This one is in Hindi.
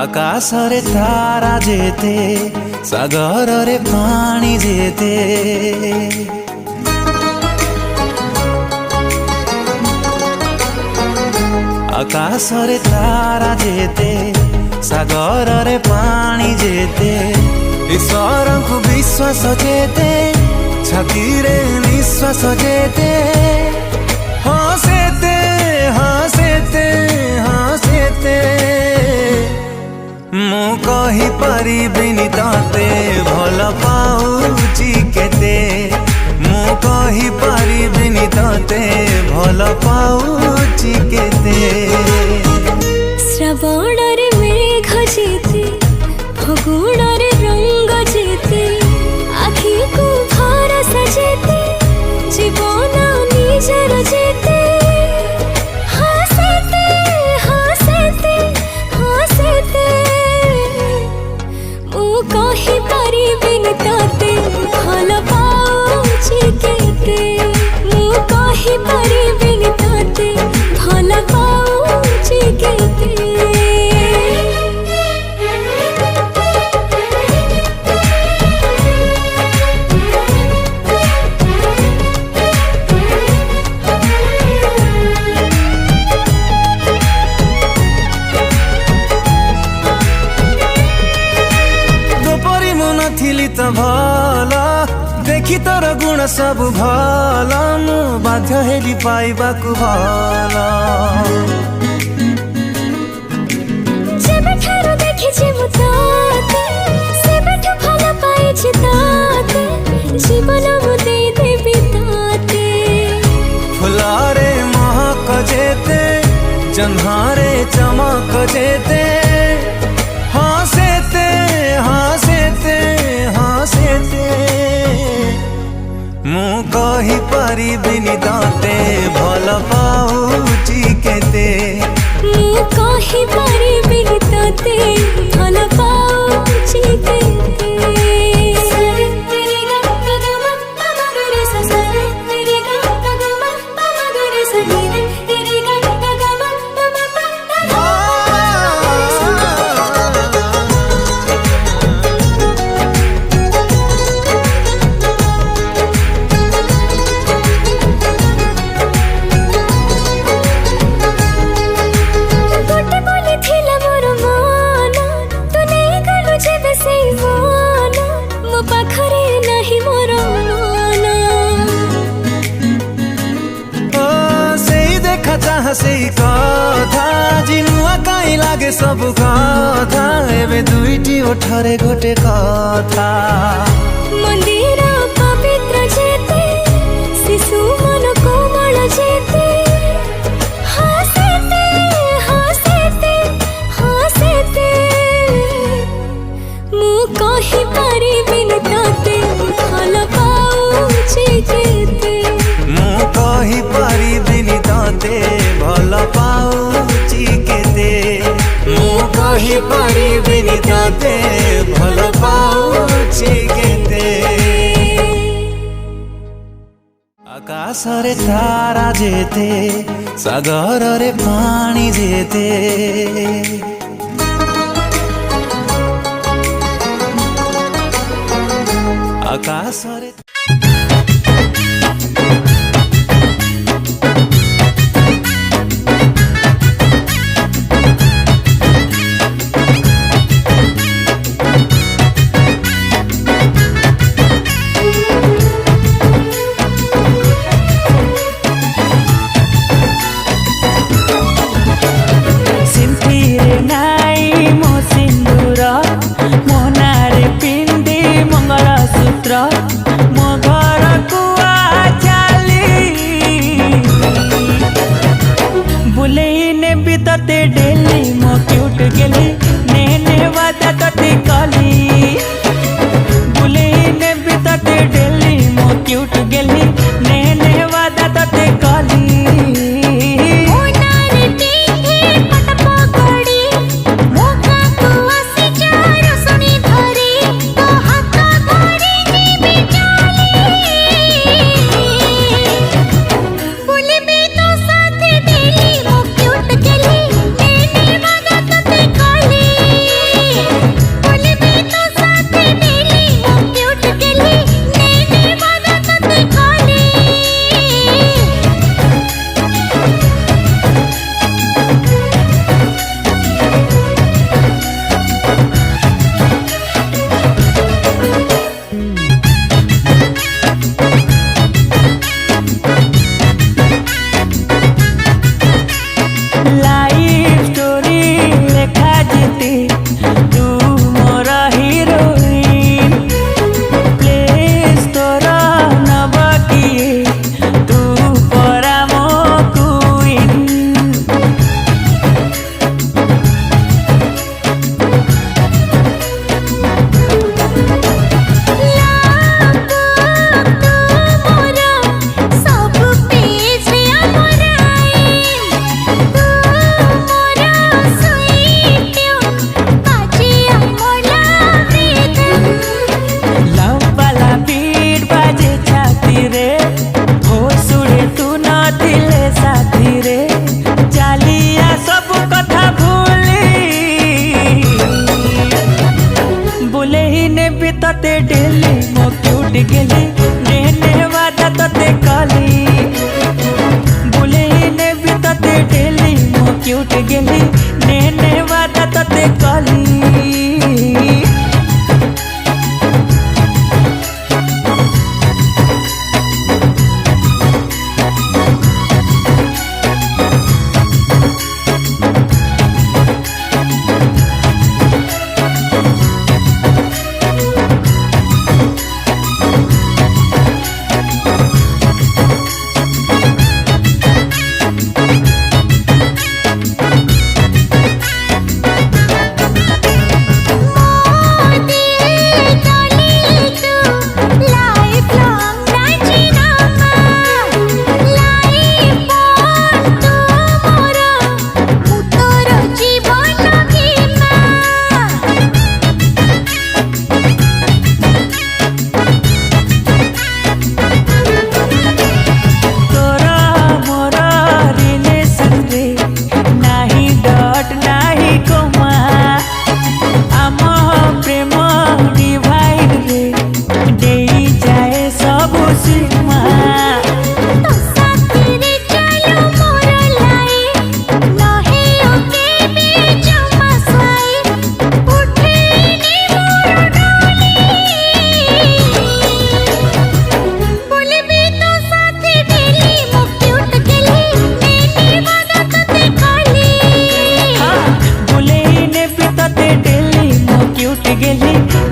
आकाशरे तारा जेते सागररे पानी जेते आकाशरे तारा जेते सागररे पानी जेते ईश्वर को विश्वास जेते छातीरे निश्वास जेते हसेते हसेते हसेते मु कही परिबिनी तते भल पाऊची केते मु कही परिबिनी तते भल पाऊची केते श्रावण रे मेघ जेते फगुण रे रंग जेते आखि को भरसा जेते जीवन निजर जेते हसते हसते हसते कही परिबिन तते भल पाऊची केते मु कही परिबिन तते भल पाऊची केते तो भल देखी तोर गुण सब भल मु बाध्य हेली पाइबाकु भल जेबेठारु देखिछि मु ताते सेबेठु भल पाइछि ताते जीवन मु देई देबि ताते फुलारे महक जेते जन्हारे चमक जेते हसेते हसेते हसेते मु कही परिबिनी तते भल पाऊची केते मु कही परिबिनी तते भल पाऊची केते से कथा जिनुआ कहीं लागे सब कथा एबे दुईटी ओठरे गोटे कथा मंदिर पवित्र जेते शिशु मन कोमल जेते हसते हसते हसते मु कही परिबिन तते भल पाऊची केते मु कही परिबिनी तते भल पाऊची केते मु कही परिबिनी तते भल पाऊची केते आकाशरे तारा जेते सागररे पानी जेते आकाशरे तते डेली मो क्यूट गेली नेने वादा तते कली बुले ने भी तते डेली मो क्यूट गेली नेने वादा तते कली गेली नेने वादा तोते कली बुले नेबी तोते डेली मो क्यूट गेली नेने वादा तोते कली गेली